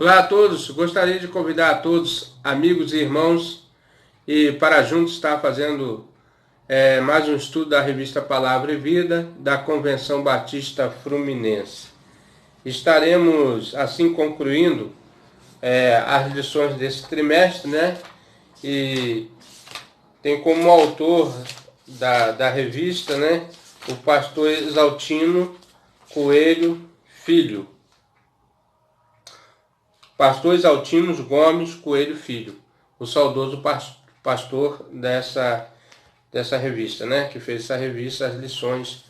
Olá a todos, gostaria de convidar a todos, amigos e irmãos, e para juntos estar fazendo mais um estudo da revista Palavra e Vida, da Convenção Batista Fluminense. Estaremos assim concluindo as lições desse trimestre, né? E tem como autor da revista, né, o pastor Exaltino Coelho Filho. Pastor Exaltino Gomes Coelho Filho, o saudoso pastor dessa revista, né? Que fez essa revista, as lições,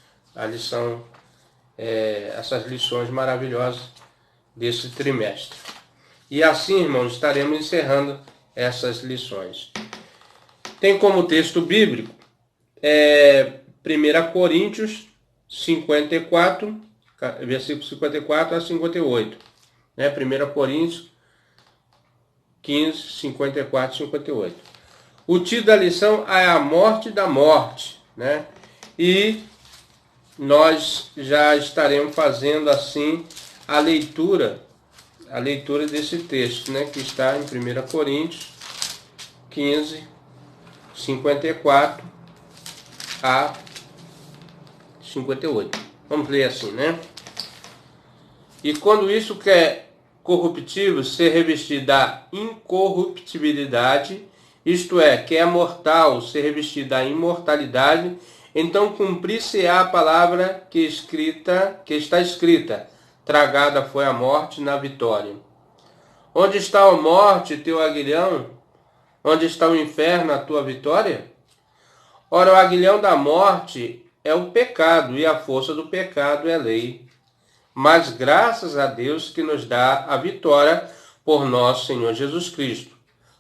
essas lições maravilhosas desse trimestre. E assim, irmãos, estaremos encerrando essas lições. Tem como texto bíblico 1 Coríntios 54, versículo 54 a 58. 1 Coríntios 15, 54 e 58. O título da lição é a morte da morte, né? E nós já estaremos fazendo assim a leitura desse texto, né? Que está em 1 Coríntios 15, 54 a 58. Vamos ler assim, né? E quando isso que é corruptível ser revestido da incorruptibilidade, isto é, que é mortal ser revestido da imortalidade, então cumprir-se-á a palavra que está escrita, tragada foi a morte na vitória. Onde está a morte, teu aguilhão? Onde está o inferno, a tua vitória? Ora, o aguilhão da morte é o pecado, e a força do pecado é a lei. Mas graças a Deus que nos dá a vitória por nosso Senhor Jesus Cristo.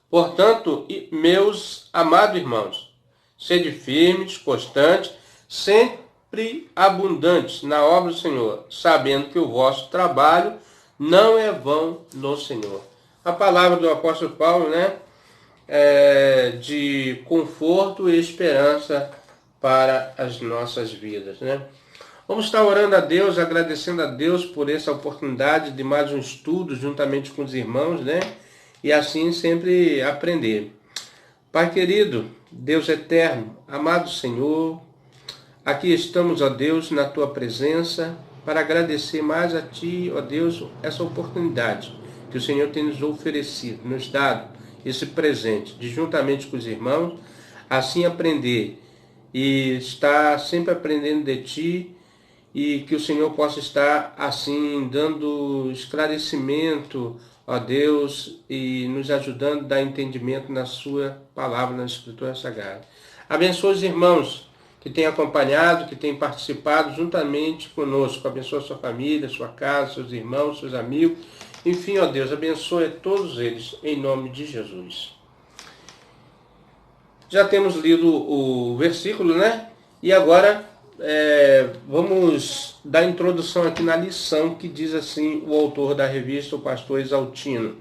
Portanto, meus amados irmãos, sede firmes, constantes, sempre abundantes na obra do Senhor, sabendo que o vosso trabalho não é vão no Senhor. A palavra do apóstolo Paulo, né, de conforto e esperança para as nossas vidas, né? Vamos estar orando a Deus, agradecendo a Deus por essa oportunidade de mais um estudo juntamente com os irmãos, né? E assim sempre aprender. Pai querido, Deus eterno, amado Senhor, aqui estamos, ó Deus, na Tua presença para agradecer mais a Ti, ó Deus, essa oportunidade que o Senhor tem nos oferecido, nos dado esse presente, de juntamente com os irmãos, assim aprender e estar sempre aprendendo de Ti, e que o Senhor possa estar assim dando esclarecimento a Deus e nos ajudando a dar entendimento na sua palavra, na Escritura Sagrada. Abençoa os irmãos que têm acompanhado, que têm participado juntamente conosco. Abençoa a sua família, sua casa, seus irmãos, seus amigos. Enfim, ó Deus, abençoe todos eles em nome de Jesus. Já temos lido o versículo, né? E agora vamos dar introdução aqui na lição que diz assim o autor da revista, o pastor Exaltino.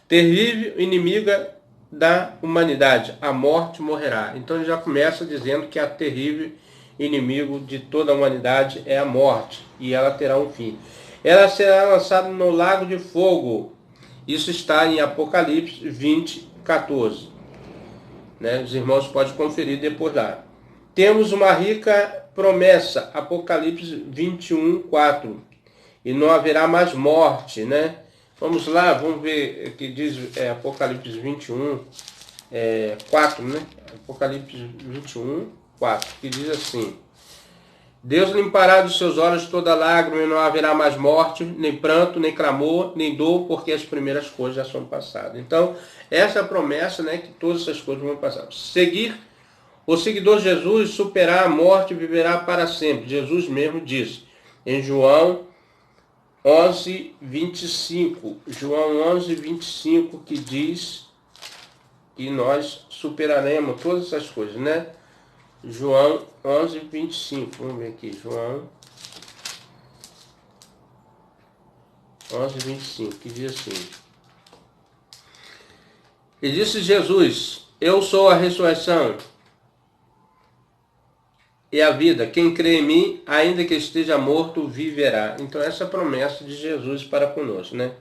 Terrível inimiga da humanidade, a morte morrerá. Então ele já começa dizendo que a terrível inimigo de toda a humanidade é a morte, e ela terá um fim. Ela será lançada no lago de fogo. Isso está em Apocalipse 20, 14. Né? Os irmãos podem conferir depois lá. Temos uma rica promessa, Apocalipse 21, 4. E não haverá mais morte, né? Vamos lá, vamos ver o que diz Apocalipse 21, 4, né? Apocalipse 21, 4, que diz assim: Deus limpará dos seus olhos toda lágrima, e não haverá mais morte, nem pranto, nem clamor, nem dor, porque as primeiras coisas já são passadas. Então, essa é a promessa, né, que todas essas coisas vão passar. O seguidor de Jesus superará a morte e viverá para sempre. Jesus mesmo disse em João 11, 25. João 11, 25, que diz que nós superaremos todas essas coisas, né? João 11, 25. Vamos ver aqui. João 11, 25, que diz assim: E disse Jesus: Eu sou a ressurreição e a vida. Quem crê em mim, ainda que esteja morto, viverá. Então essa é a promessa de Jesus para conosco, né?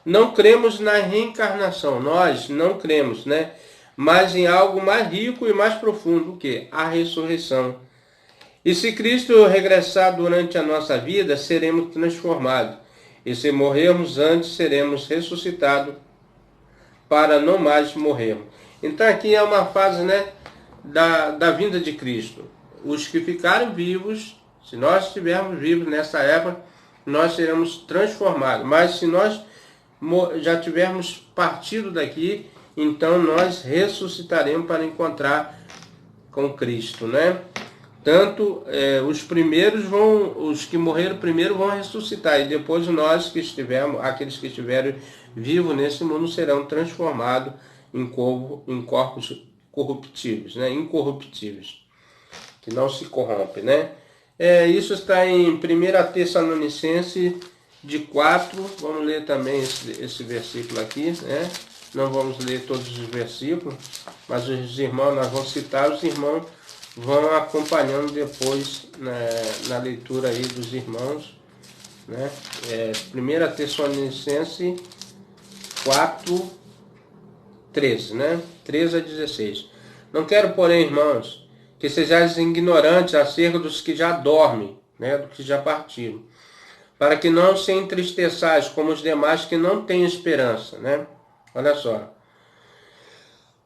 Não cremos na reencarnação, nós não cremos, né? Mas em algo mais rico e mais profundo, o que? A ressurreição. E se Cristo regressar durante a nossa vida, seremos transformados. E se morrermos antes, seremos ressuscitados para não mais morrermos. Então aqui é uma fase, né, da vinda de Cristo. Os que ficaram vivos, se nós estivermos vivos nessa época, nós seremos transformados. Mas se nós já tivermos partido daqui, então nós ressuscitaremos para encontrar com Cristo, né? Tanto os que morreram primeiro vão ressuscitar, e depois nós que estivermos, aqueles que estiverem vivos nesse mundo serão transformados em corpos corruptíveis, né? Incorruptíveis, que não se corrompem, né? Isso está em 1 Tessalonicenses de 4, vamos ler também esse versículo aqui, né? Não vamos ler todos os versículos, mas os irmãos, nós vamos citar, os irmãos vão acompanhando depois na leitura aí dos irmãos, né? 1 Tessalonicenses 4, 13, né? 13 a 16. Não quero, porém, irmãos, que sejais ignorantes acerca dos que já dormem, né? Dos que já partiram, para que não se entristeçais como os demais que não têm esperança, né? Olha só.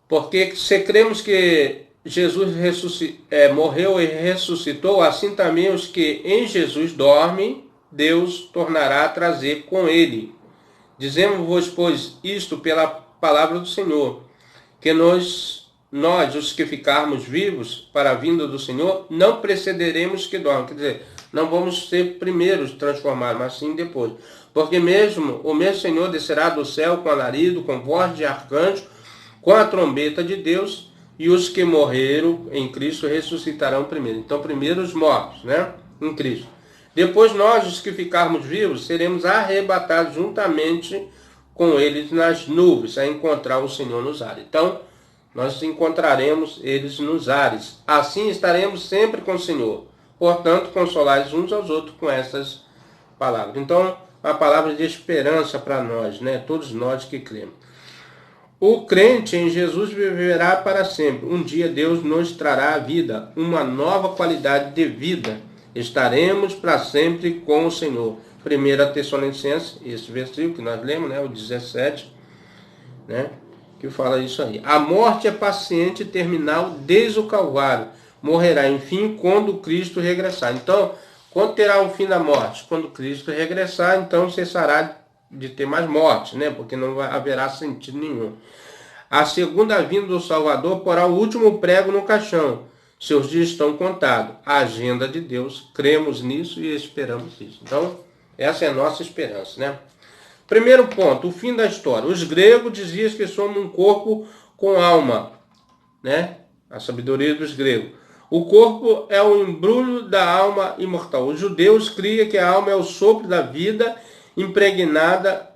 Porque se cremos que Jesus morreu e ressuscitou, assim também os que em Jesus dormem, Deus tornará a trazer com ele. Dizemos-vos, pois, isto pela palavra do Senhor, que nós, os que ficarmos vivos para a vinda do Senhor, não precederemos que dormam. Quer dizer, não vamos ser primeiros transformados, mas sim depois. Porque o mesmo Senhor descerá do céu com alarido, com voz de arcanjo, com a trombeta de Deus, e os que morreram em Cristo ressuscitarão primeiro. Então, primeiro os mortos, né? Em Cristo. Depois nós, os que ficarmos vivos, seremos arrebatados juntamente com eles nas nuvens, a encontrar o Senhor nos ares. Então, nós encontraremos eles nos ares. Assim estaremos sempre com o Senhor. Portanto, consolai uns aos outros com essas palavras. Então, a palavra de esperança para nós, né? Todos nós que cremos. O crente em Jesus viverá para sempre. Um dia Deus nos trará a vida, uma nova qualidade de vida. Estaremos para sempre com o Senhor. 1 Tessalonicenses, esse versículo que nós lemos, né, o 17, né, que fala isso aí. A morte é paciente e terminal desde o Calvário. Morrerá, enfim, quando Cristo regressar. Então, quando terá o fim da morte? Quando Cristo regressar, então cessará de ter mais morte, né? Porque não haverá sentido nenhum. A segunda vinda do Salvador porá o último prego no caixão. Seus dias estão contados. A agenda de Deus, cremos nisso e esperamos isso. Então, essa é a nossa esperança, né? Primeiro ponto, o fim da história. Os gregos diziam que somos um corpo com alma, né? A sabedoria dos gregos. O corpo é o embrulho da alma imortal. Os judeus criam que a alma é o sopro da vida impregna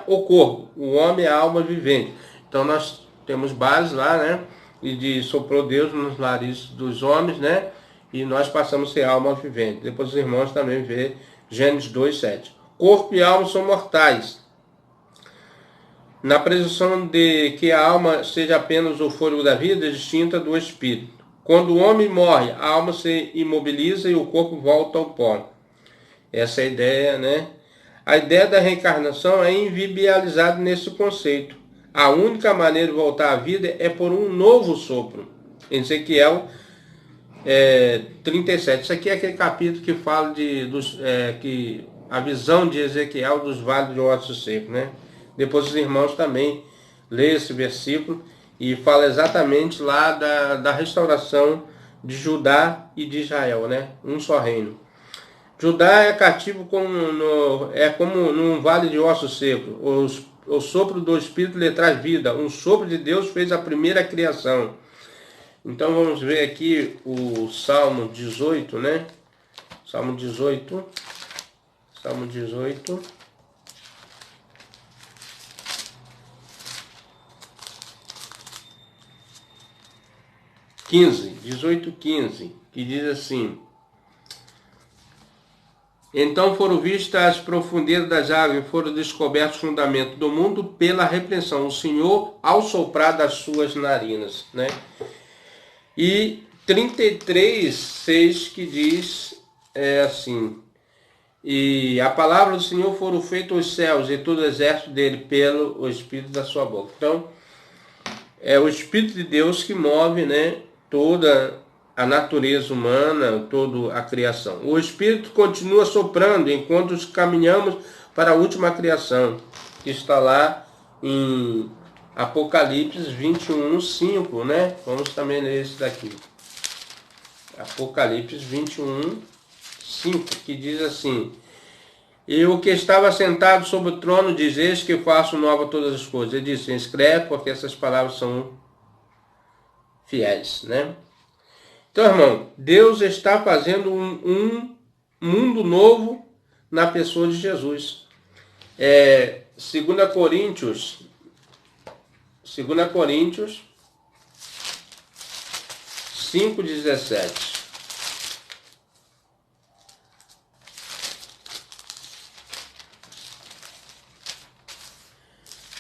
o corpo. O homem é a alma vivente. Então nós temos base lá, né? E soprou Deus nos narizes dos homens, né? E nós passamos a ser alma vivente. Depois os irmãos também vê Gênesis 2:7. Corpo e alma são mortais. Na presunção de que a alma seja apenas o fôlego da vida, distinta do espírito. Quando o homem morre, a alma se imobiliza e o corpo volta ao pó. Essa é a ideia, né? A ideia da reencarnação é invibializada nesse conceito. A única maneira de voltar à vida é por um novo sopro. Em Ezequiel 37. Isso aqui é aquele capítulo que fala que a visão de Ezequiel dos vales de ossos secos, né? Depois os irmãos também lêem esse versículo e fala exatamente lá da restauração de Judá e de Israel, né? Um só reino. Judá é cativo como num vale de ossos secos. O sopro do Espírito lhe traz vida. Um sopro de Deus fez a primeira criação. Então vamos ver aqui o Salmo 18, né? Salmo 18. 18:15, que diz assim: Então foram vistas as profundezas das águas e foram descobertos os fundamentos do mundo pela repreensão. O Senhor ao soprar das suas narinas, né? E 33:6 que diz assim: e a palavra do Senhor foram feitos os céus e todo o exército dele pelo Espírito da sua boca. Então, é o Espírito de Deus que move, né, toda a natureza humana, toda a criação. O Espírito continua soprando enquanto caminhamos para a última criação, que está lá em Apocalipse 21:5, né? Vamos também ler esse daqui. Apocalipse 21:5, que diz assim: e o que estava sentado sobre o trono diz: eis que faço nova todas as coisas. Ele disse: escreve, porque essas palavras são fiéis, né? Então, irmão, Deus está fazendo um mundo novo na pessoa de Jesus. 2 Coríntios 5:17.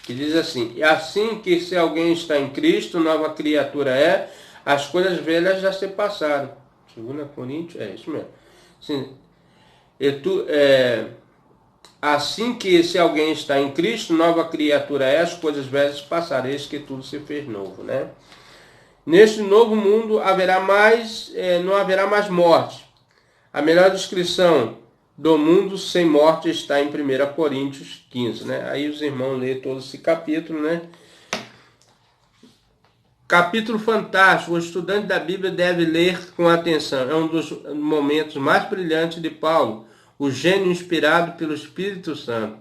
Que diz assim: e assim que se alguém está em Cristo, nova criatura é, as coisas velhas já se passaram. 2 Coríntios, é isso mesmo. Assim que se alguém está em Cristo, nova criatura é, as coisas velhas passaram, eis que tudo se fez novo, né? Neste novo mundo não haverá mais morte. A melhor descrição do mundo sem morte está em 1 Coríntios 15, né? Aí os irmãos lêem todo esse capítulo, né? Capítulo fantástico, o estudante da Bíblia deve ler com atenção. É um dos momentos mais brilhantes de Paulo, o gênio inspirado pelo Espírito Santo.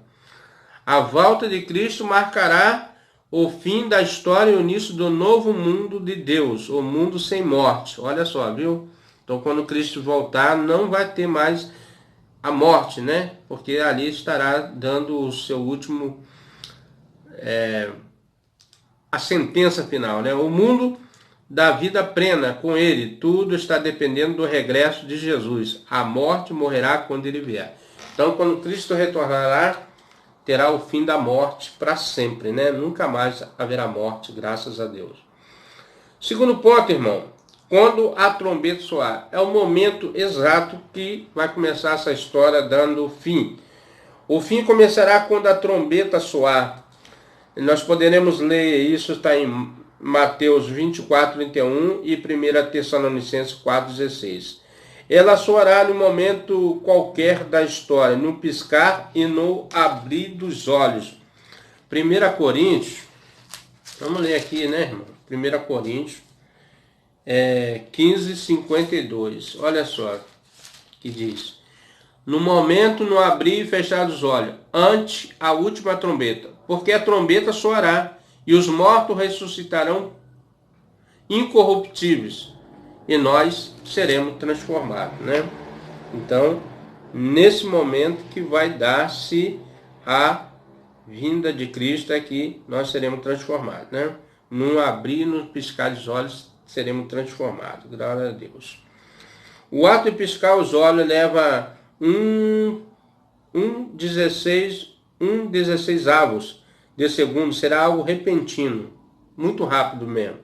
A volta de Cristo marcará o fim da história e o início do novo mundo de Deus, o mundo sem morte. Olha só, viu? Então, quando Cristo voltar, não vai ter mais a morte, né? Porque ali estará dando o seu último... a sentença final, né? O mundo da vida plena com ele, tudo está dependendo do regresso de Jesus. A morte morrerá quando ele vier. Então, quando Cristo retornará, terá o fim da morte para sempre, né? Nunca mais haverá morte, graças a Deus. Segundo ponto, irmão, quando a trombeta soar, é o momento exato que vai começar essa história dando fim. O fim começará quando a trombeta soar. Nós poderemos ler isso, está em Mateus 24:31 e 1 Tessalonicenses 4:16. Ela soará no momento qualquer da história, no piscar e no abrir dos olhos. 1 Coríntios, vamos ler aqui, né, irmão? 1 Coríntios 15:52. Olha só que diz: no momento, no abrir e fechar dos olhos, ante a última trombeta, porque a trombeta soará, e os mortos ressuscitarão incorruptíveis, e nós seremos transformados, né? Então, nesse momento que vai dar-se a vinda de Cristo, é que nós seremos transformados, né? No abrir e no piscar dos olhos, seremos transformados, glória a Deus. O ato de piscar os olhos leva 16 avos de segundo, será algo repentino, muito rápido mesmo.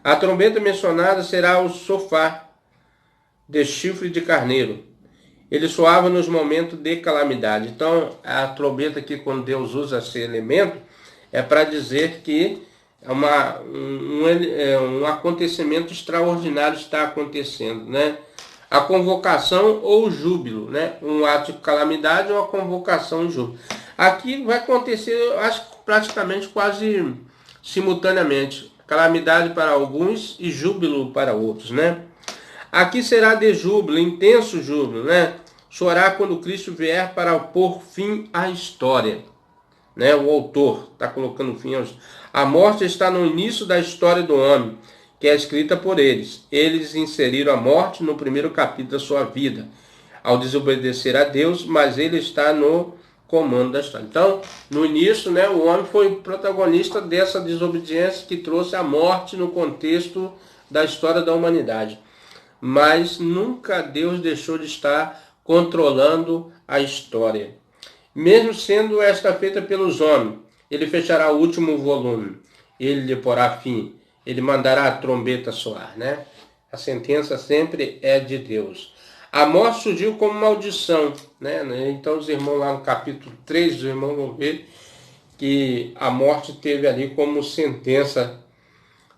A trombeta mencionada será o sofá de chifre de carneiro. Ele soava nos momentos de calamidade. Então, a trombeta aqui, quando Deus usa esse elemento, é para dizer que um acontecimento extraordinário está acontecendo, né? A convocação ou o júbilo, né? Um ato de calamidade ou a convocação e júbilo. Aqui vai acontecer, eu acho, praticamente quase simultaneamente. Calamidade para alguns e júbilo para outros, né? Aqui será de júbilo, intenso júbilo, né? Chorar quando Cristo vier para pôr fim à história, né? O autor está colocando fim aos... A morte está no início da história do homem, que é escrita por eles. Eles inseriram a morte no primeiro capítulo da sua vida, ao desobedecer a Deus, mas ele está no comando da história. Então, no início, né, o homem foi o protagonista dessa desobediência que trouxe a morte no contexto da história da humanidade. Mas nunca Deus deixou de estar controlando a história. Mesmo sendo esta feita pelos homens, ele fechará o último volume, ele lhe porá fim, ele mandará a trombeta soar, né? A sentença sempre é de Deus. A morte surgiu como maldição, né? Então os irmãos lá no capítulo 3, os irmãos vão ver que a morte teve ali como sentença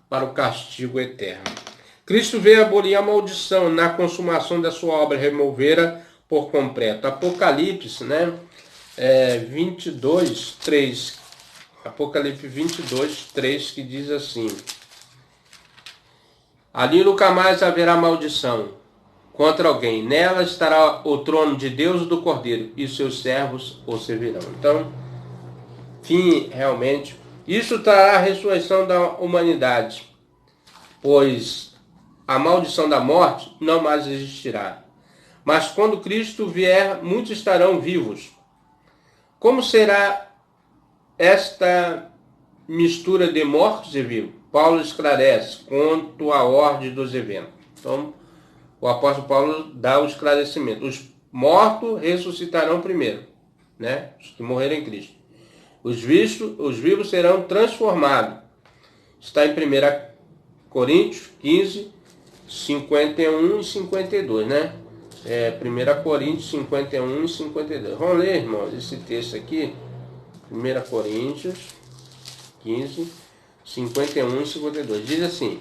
para o castigo eterno. Cristo veio abolir a maldição na consumação da sua obra, removera por completo. Apocalipse, né? 22, 3. Apocalipse 22, 3, que diz assim: ali nunca mais haverá maldição contra alguém. Nela estará o trono de Deus e do Cordeiro, e seus servos o servirão. Então, fim realmente. Isso trará a ressurreição da humanidade, pois a maldição da morte não mais existirá. Mas quando Cristo vier, muitos estarão vivos. Como será esta mistura de mortos e vivos? Paulo esclarece quanto à ordem dos eventos. Então, o apóstolo Paulo dá o esclarecimento. Os mortos ressuscitarão primeiro, né? Os que morreram em Cristo. Os vivos serão transformados. Está em 1 Coríntios 15, 51 e 52, né? 1 Coríntios 51 e 52. Vamos ler, irmãos, esse texto aqui. 1 Coríntios 15, 51 e 52. Diz assim: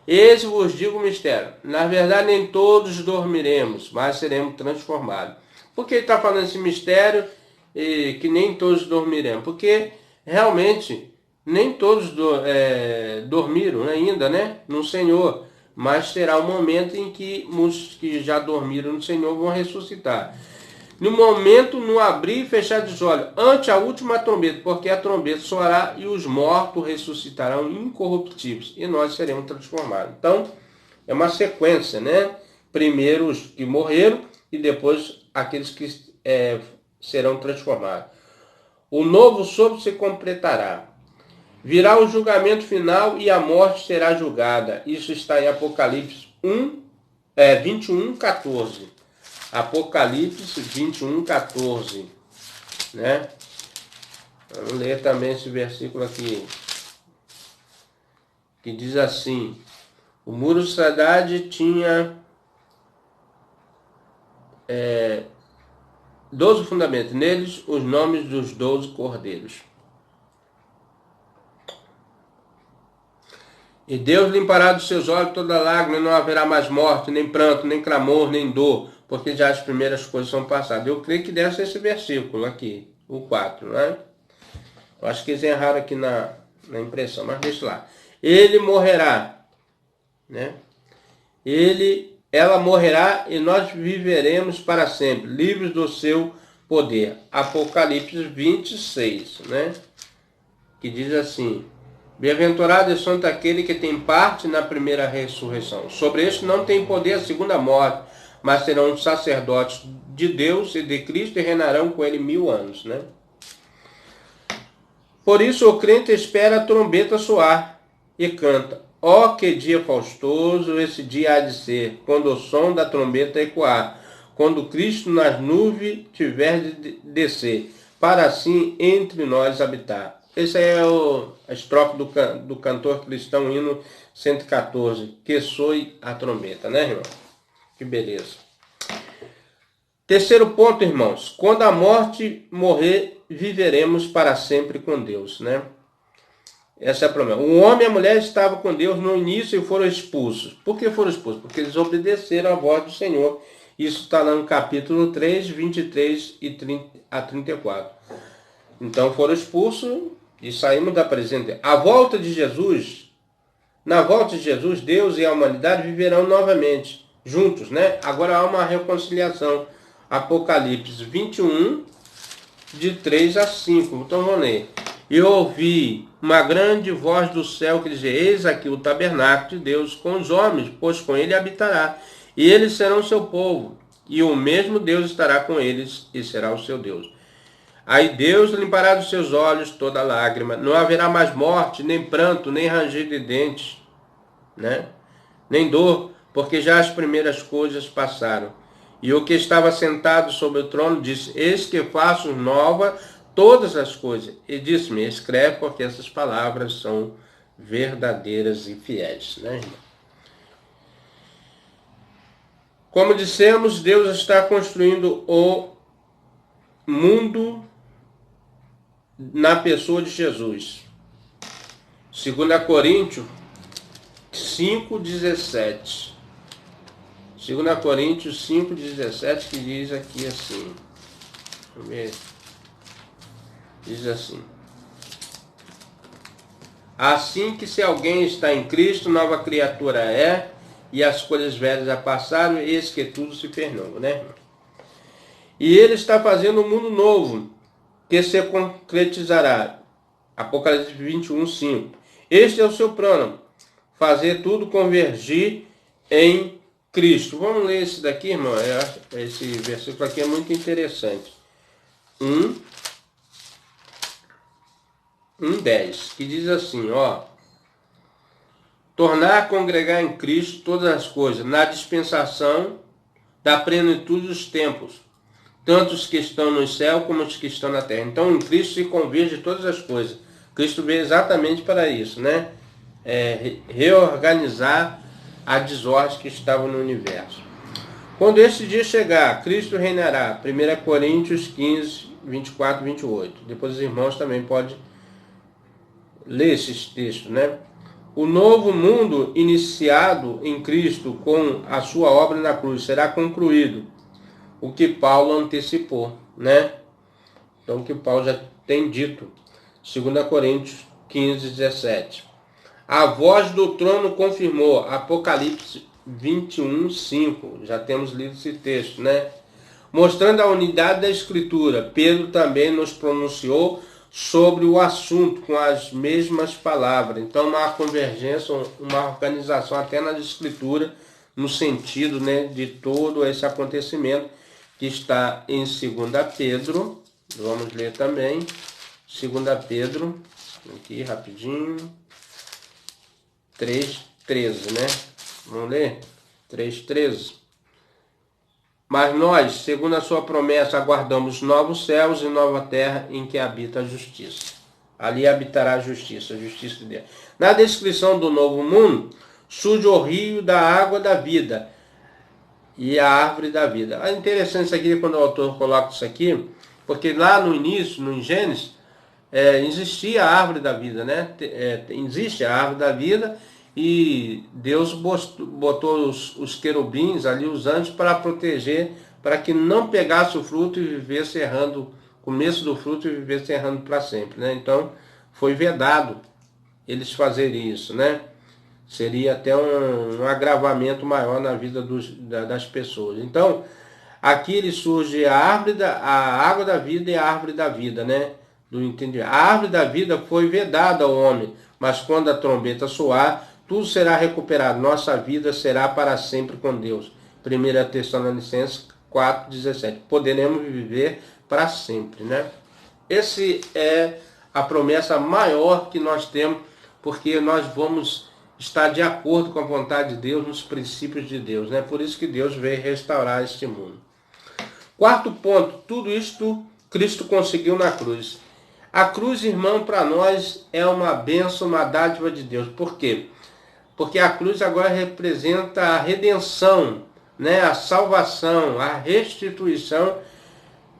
eis vos digo o mistério. Na verdade, nem todos dormiremos, mas seremos transformados. Por que ele está falando esse mistério e que nem todos dormiremos? Porque realmente nem todos dormiram ainda, né? No Senhor. Mas terá um momento em que muitos que já dormiram no Senhor vão ressuscitar. No momento, no abrir e fechar dos olhos, ante a última trombeta, porque a trombeta soará e os mortos ressuscitarão incorruptíveis, e nós seremos transformados. Então, é uma sequência, né? Primeiro os que morreram e depois aqueles que serão transformados. O novo sopro se completará. Virá o julgamento final e a morte será julgada. Isso está em Apocalipse 21, 14. Apocalipse 21, 14. Né? Vamos ler também esse versículo aqui. Que diz assim: o muro da cidade tinha 12 fundamentos. Neles os nomes dos 12 cordeiros. E Deus limpará dos seus olhos toda lágrima, não haverá mais morte, nem pranto, nem clamor, nem dor, porque já as primeiras coisas são passadas. Eu creio que deve ser esse versículo aqui, o 4, né? Eu acho que eles erraram aqui na impressão, mas deixa lá. Ele morrerá, né? Ela morrerá e nós viveremos para sempre, livres do seu poder. Apocalipse 26, né? Que diz assim: bem-aventurado e santo aquele que tem parte na primeira ressurreição. Sobre este não tem poder a segunda morte, mas serão sacerdotes de Deus e de Cristo e reinarão com ele 1000 anos, né? Por isso o crente espera a trombeta soar e canta: ó, que dia faustoso esse dia há de ser, quando o som da trombeta ecoar, quando Cristo nas nuvens tiver de descer, para assim entre nós habitar. Esse é a estrofe do cantor cristão, hino 114, que soe a trombeta, né, irmão? Que beleza. Terceiro ponto, irmãos: quando a morte morrer, viveremos para sempre com Deus, né? Essa é a promessa. O homem e a mulher estavam com Deus no início e foram expulsos. Por que foram expulsos? Porque eles obedeceram à voz do Senhor. Isso está lá no capítulo 3, 23 a 34. Então foram expulsos e saímos da presença. A volta de Jesus, na volta de Jesus, Deus e a humanidade viverão novamente, juntos, né? Agora há uma reconciliação. Apocalipse 21, de 3 a 5. Então vamos ler. E ouvi uma grande voz do céu que dizia: eis aqui o tabernáculo de Deus com os homens, pois com ele habitará. E eles serão seu povo, e o mesmo Deus estará com eles, e será o seu Deus. Aí Deus limpará dos seus olhos toda lágrima, não haverá mais morte, nem pranto, nem ranger de dentes, né? Nem dor, porque já as primeiras coisas passaram. E o que estava sentado sobre o trono disse: Eis que faço nova todas as coisas. E disse-me: Escreve, porque essas palavras são verdadeiras e fiéis. Né, irmão? Como dissemos, Deus está construindo o mundo na pessoa de Jesus. 2 Coríntios 5,17. 2 Coríntios 5,17, que diz aqui assim. Deixa eu ver. Diz assim: Assim que se alguém está em Cristo, nova criatura é, e as coisas velhas já passaram, eis que tudo se fez novo, né? E ele está fazendo um mundo novo, que se concretizará. Apocalipse 21, 5. Este é o seu plano, fazer tudo convergir em Cristo. Vamos ler esse daqui, irmão. Esse versículo aqui é muito interessante. 1:10, que diz assim, ó: tornar a congregar em Cristo todas as coisas, na dispensação da plenitude dos tempos, tanto os que estão no céu como os que estão na terra. Então, em Cristo se converge todas as coisas. Cristo veio exatamente para isso, né? Reorganizar a desordem que estava no universo. Quando esse dia chegar, Cristo reinará. 1 Coríntios 15, 24 e 28. Depois os irmãos também podem ler esses textos, né? O novo mundo iniciado em Cristo com a sua obra na cruz será concluído. O que Paulo antecipou, né? Então, o que Paulo já tem dito. 2 Coríntios 15, 17. A voz do trono confirmou. Apocalipse 21, 5. Já temos lido esse texto, né? Mostrando a unidade da Escritura, Pedro também nos pronunciou sobre o assunto com as mesmas palavras. Então, uma convergência, uma organização até na Escritura, no sentido, né, de todo esse acontecimento que está em 2 Pedro. Vamos ler também. 2 Pedro, aqui rapidinho. 3,13, né? Vamos ler? 3,13. Mas nós, segundo a sua promessa, aguardamos novos céus e nova terra em que habita a justiça. Ali habitará a justiça de Deus. Na descrição do novo mundo, surge o rio da água da vida e a árvore da vida. É interessante isso aqui, quando o autor coloca isso aqui, porque lá no início, no Gênesis, existia a árvore da vida, né? Existe a árvore da vida, e Deus botou os querubins ali, os anjos, para proteger, para que não pegasse o fruto e vivesse errando, começo do fruto e vivesse errando para sempre, né? Então, foi vedado eles fazerem isso, né? Seria até um agravamento maior na vida das pessoas. Então, aqui ele surge a água da vida e a árvore da vida, né? Do entendimento. A árvore da vida foi vedada ao homem, mas quando a trombeta soar, tudo será recuperado. Nossa vida será para sempre com Deus. 1 Tessalonicenses 4,17. Poderemos viver para sempre, né? Esse é a promessa maior que nós temos, porque nós vamos estar de acordo com a vontade de Deus, nos princípios de Deus, né? Por isso que Deus veio restaurar este mundo. Quarto ponto, tudo isto Cristo conseguiu na cruz. A cruz, irmão, para nós é uma bênção, uma dádiva de Deus. Por quê? Porque a cruz agora representa a redenção, né? A salvação, a restituição,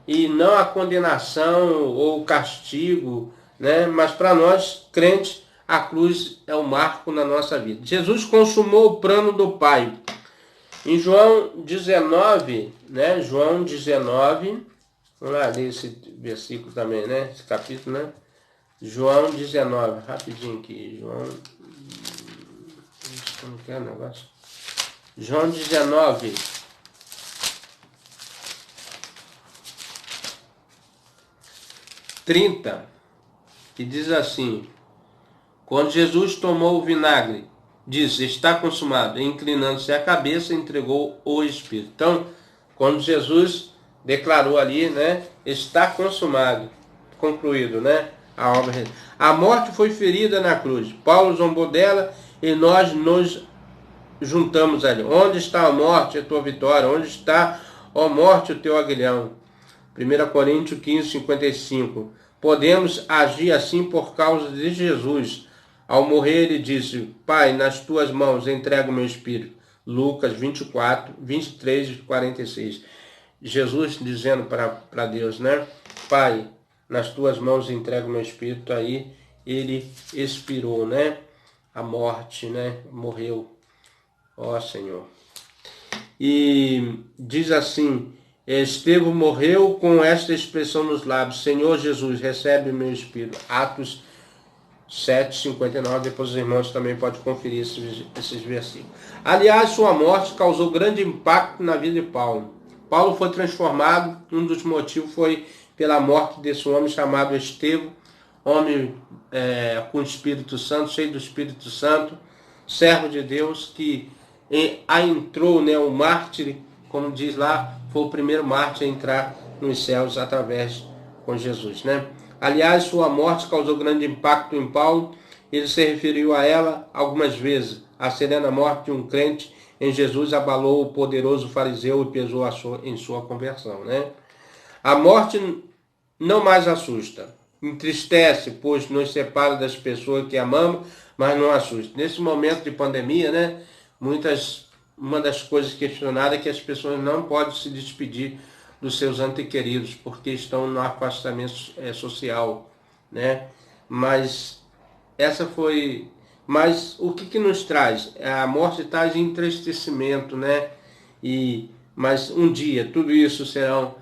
e não a condenação ou o castigo, né? Mas para nós, crentes, a cruz é um marco na nossa vida. Jesus consumou o plano do Pai. Em João 19, né? João 19, vamos lá ler esse versículo também, né? Esse capítulo, né? João 19, rapidinho aqui. Como que é o negócio? João 19. Que diz assim: quando Jesus tomou o vinagre, disse: está consumado. E inclinando-se a cabeça, entregou o Espírito. Então, quando Jesus declarou ali, né? Está consumado, concluído, né? A obra. A morte foi ferida na cruz. Paulo zombou dela e nós nos juntamos ali. Onde está a morte, a tua vitória? Onde está Ó morte, o teu aguilhão. 1 Coríntios 15, 55. Podemos agir assim por causa de Jesus. Ao morrer, ele disse: Pai, nas tuas mãos entrego o meu espírito. Lucas 24, 23 e 46. Jesus dizendo para Deus, né? Pai, nas tuas mãos entrego o meu espírito. Aí ele expirou, né? A morte, né? Morreu. Ó Senhor. E diz assim: Estevão morreu com esta expressão nos lábios: Senhor Jesus, recebe o meu espírito. Atos 7:59. Depois os irmãos também podem conferir esses versículos. Aliás, sua morte causou grande impacto na vida de Paulo. Paulo foi transformado. Um dos motivos foi pela morte desse homem chamado Estevão, homem com o Espírito Santo, cheio do Espírito Santo, servo de Deus, que entrou, né, o mártir, como diz lá, foi o primeiro mártir a entrar nos céus através com Jesus, né? Aliás, sua morte causou grande impacto em Paulo. Ele se referiu a ela algumas vezes. A serena morte de um crente em Jesus abalou o poderoso fariseu e pesou em sua conversão, né? A morte não mais assusta, entristece, pois nos separa das pessoas que amamos, mas não assusta. Nesse momento de pandemia, né? Uma das coisas questionadas é que as pessoas não podem se despedir dos seus antequeridos, porque estão no afastamento social, né? Mas o que nos traz? A morte traz entristecimento, né? Mas um dia tudo isso serão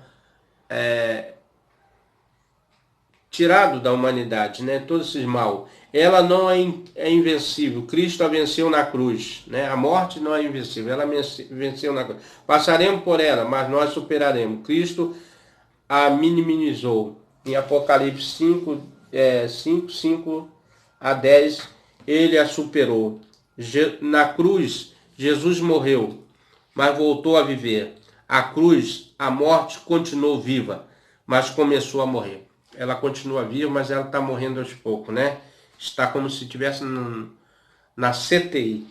tirado da humanidade, né? Todo esse mal. Ela não é invencível. Cristo a venceu na cruz, né? A morte não é invencível. Ela venceu na cruz. Passaremos por ela, mas nós superaremos. Cristo a minimizou. Em Apocalipse 5 a 10, ele a superou. Na cruz, Jesus morreu, mas voltou a viver. A cruz, a morte continuou viva, mas começou a morrer. Ela continua viva, mas ela está morrendo aos poucos, né? Está como se estivesse na CTI.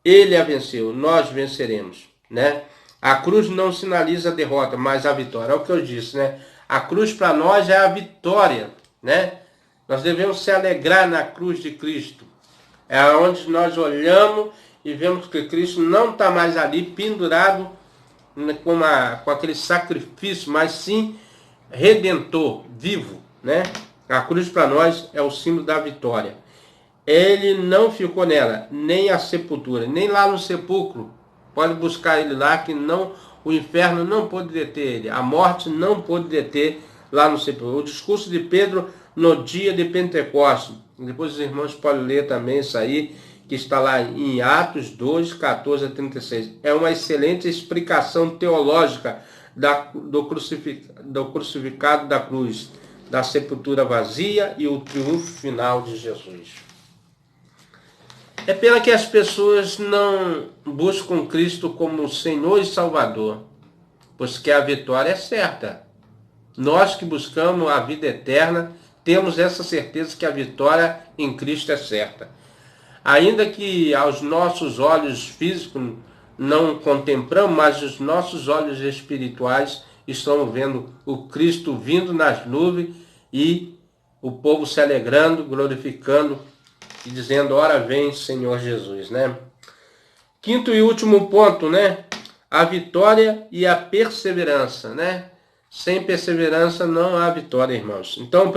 Ele a venceu, nós venceremos, né? A cruz não sinaliza a derrota, mas a vitória. É o que eu disse, né? A cruz para nós é a vitória, né? Nós devemos se alegrar na cruz de Cristo. É onde nós olhamos e vemos que Cristo não está mais ali pendurado com aquele sacrifício, mas sim redentor, vivo, né? A cruz para nós é o símbolo da vitória. Ele não ficou nela, nem a sepultura, nem lá no sepulcro. Pode buscar ele lá, que o inferno não pôde deter ele. A morte não pôde deter lá no sepulcro. O discurso de Pedro no dia de Pentecostes. Depois os irmãos podem ler também isso aí, que está lá em Atos 2, 14 a 36. É uma excelente explicação teológica do crucificado da cruz, da sepultura vazia e o triunfo final de Jesus. É pena que as pessoas não buscam Cristo como Senhor e Salvador, pois que a vitória é certa. Nós que buscamos a vida eterna, temos essa certeza que a vitória em Cristo é certa. Ainda que aos nossos olhos físicos não contemplamos, mas os nossos olhos espirituais estão vendo o Cristo vindo nas nuvens e o povo se alegrando, glorificando e dizendo: ora vem, Senhor Jesus, né? Quinto e último ponto, né? A vitória e a perseverança, né? Sem perseverança não há vitória, irmãos. Então, 1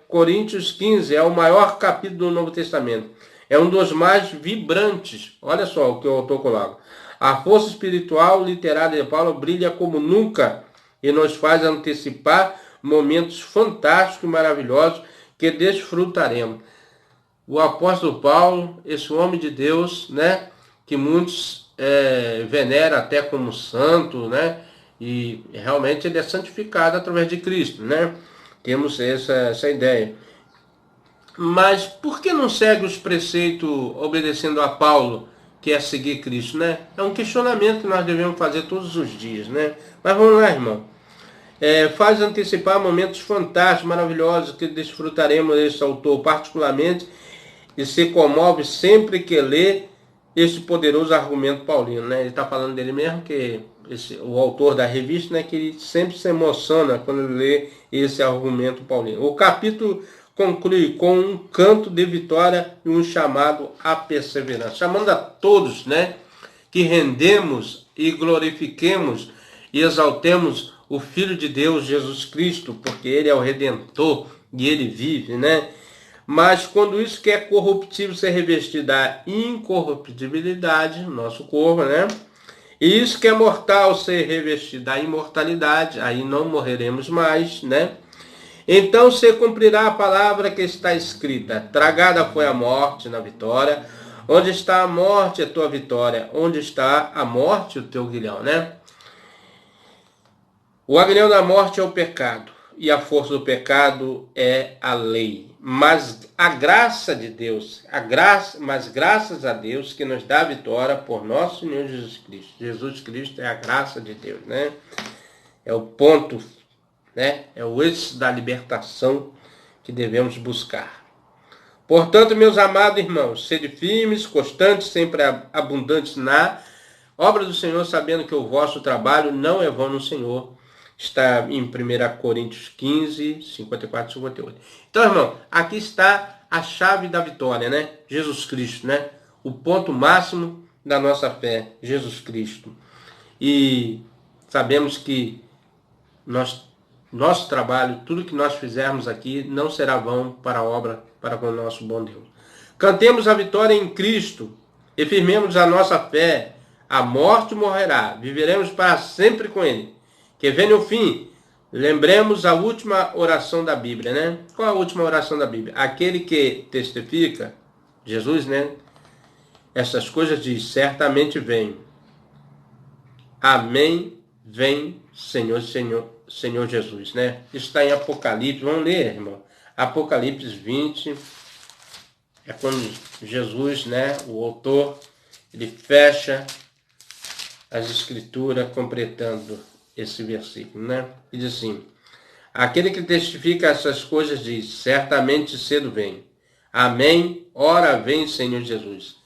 Coríntios 15 é o maior capítulo do Novo Testamento. É um dos mais vibrantes. Olha só o que o autor coloca. A força espiritual literária de Paulo brilha como nunca e nos faz antecipar momentos fantásticos e maravilhosos que desfrutaremos. O apóstolo Paulo, esse homem de Deus, né, que muitos veneram até como santo, né, e realmente ele é santificado através de Cristo, né? Temos essa ideia. Mas por que não segue os preceitos obedecendo a Paulo, que é seguir Cristo, né? É um questionamento que nós devemos fazer todos os dias, né? Mas vamos lá, irmão. Faz antecipar momentos fantásticos, maravilhosos, que desfrutaremos desse autor particularmente, e se comove sempre que lê este poderoso argumento paulino, né? Ele está falando dele mesmo, que o autor da revista, né, que ele sempre se emociona quando ele lê esse argumento paulino. O capítulo conclui com um canto de vitória e um chamado à perseverança, chamando a todos, né, que rendemos e glorifiquemos e exaltemos o Filho de Deus, Jesus Cristo, porque Ele é o Redentor e Ele vive, né? Mas quando isso que é corruptível ser revestido da incorruptibilidade, nosso corpo, né? E isso que é mortal ser revestido da imortalidade, aí não morreremos mais, né? Então se cumprirá a palavra que está escrita: tragada foi a morte na vitória. Onde está a morte, a tua vitória? Onde está a morte, o teu grilhão, né? O aguilhão da morte é o pecado, e a força do pecado é a lei. Mas a graça de Deus, mas graças a Deus que nos dá a vitória por nosso Senhor Jesus Cristo. Jesus Cristo é a graça de Deus, né? É o ponto, né? É o eixo da libertação que devemos buscar. Portanto, meus amados irmãos, sede firmes, constantes, sempre abundantes na obra do Senhor, sabendo que o vosso trabalho não é vão no Senhor. Está em 1 Coríntios 15, 54 e 58. Então, irmão, aqui está a chave da vitória, né? Jesus Cristo, né? O ponto máximo da nossa fé, Jesus Cristo. E sabemos que nosso trabalho, tudo que nós fizermos aqui, não será vão para a obra, para com o nosso bom Deus. Cantemos a vitória em Cristo e firmemos a nossa fé. A morte morrerá, viveremos para sempre com Ele. Que venha o fim. Lembremos a última oração da Bíblia, né? Qual a última oração da Bíblia? Aquele que testifica, Jesus, né? Essas coisas diz: certamente vem. Amém, vem, Senhor Jesus, né? Isso está em Apocalipse. Vamos ler, irmão. Apocalipse 20. É quando Jesus, né? O autor, ele fecha as escrituras completando esse versículo, né? E diz assim: aquele que testifica essas coisas diz: certamente cedo vem. Amém, ora vem, Senhor Jesus.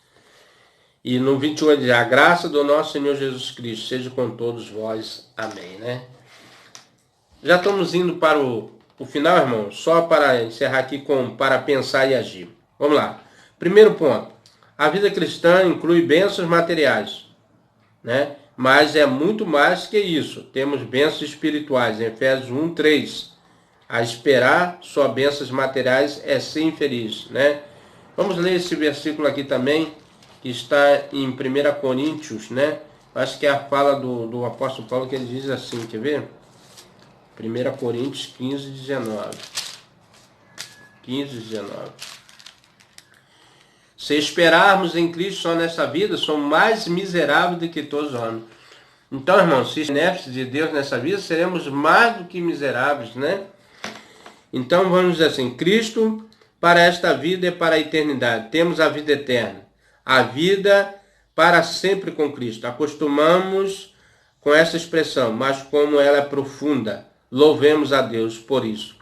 E no 21 ele diz: a graça do nosso Senhor Jesus Cristo seja com todos vós. Amém, né? Já estamos indo para o final, irmão, só para encerrar aqui para pensar e agir. Vamos lá. Primeiro ponto: a vida cristã inclui bênçãos materiais, né? Mas é muito mais que isso. Temos bênçãos espirituais. Em Efésios 1, 3. A esperar só bênçãos materiais é ser infeliz, né? Vamos ler esse versículo aqui também, que está em 1 Coríntios, né? Acho que é a fala do apóstolo Paulo, que ele diz assim, quer ver? 1 Coríntios 15, 19. 15, 19. Se esperarmos em Cristo só nessa vida, somos mais miseráveis do que todos os homens. Então, irmãos, se benéficos de Deus nessa vida, seremos mais do que miseráveis, né? Então, vamos dizer assim: Cristo para esta vida e para a eternidade. Temos a vida eterna. A vida para sempre com Cristo. Acostumamos com essa expressão, mas como ela é profunda, louvemos a Deus por isso.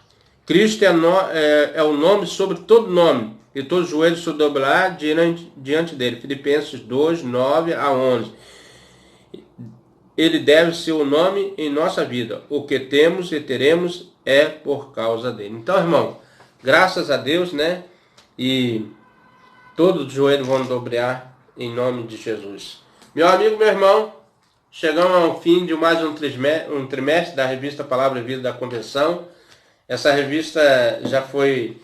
Cristo é o nome sobre todo nome, e todo joelho se dobrar diante dele. Filipenses 2, 9 a 11. Ele deve ser o nome em nossa vida. O que temos e teremos é por causa dele. Então, irmão, graças a Deus, né? E todos os joelhos vão dobrar em nome de Jesus. Meu amigo, meu irmão, chegamos ao fim de mais um trimestre da revista Palavra e Vida da Convenção. Essa revista já foi...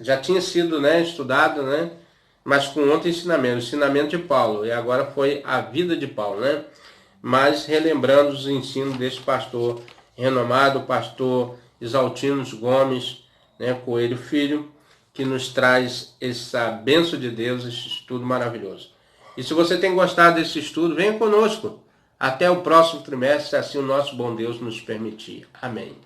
já tinha sido, né, estudado, né, mas com outro ensinamento, o ensinamento de Paulo, e agora foi a vida de Paulo, né, mas relembrando os ensinos desse pastor renomado, pastor Exaltino Gomes, né, Coelho Filho, que nos traz essa bênção de Deus, esse estudo maravilhoso. E se você tem gostado desse estudo, venha conosco. Até o próximo trimestre, se assim o nosso bom Deus nos permitir. Amém.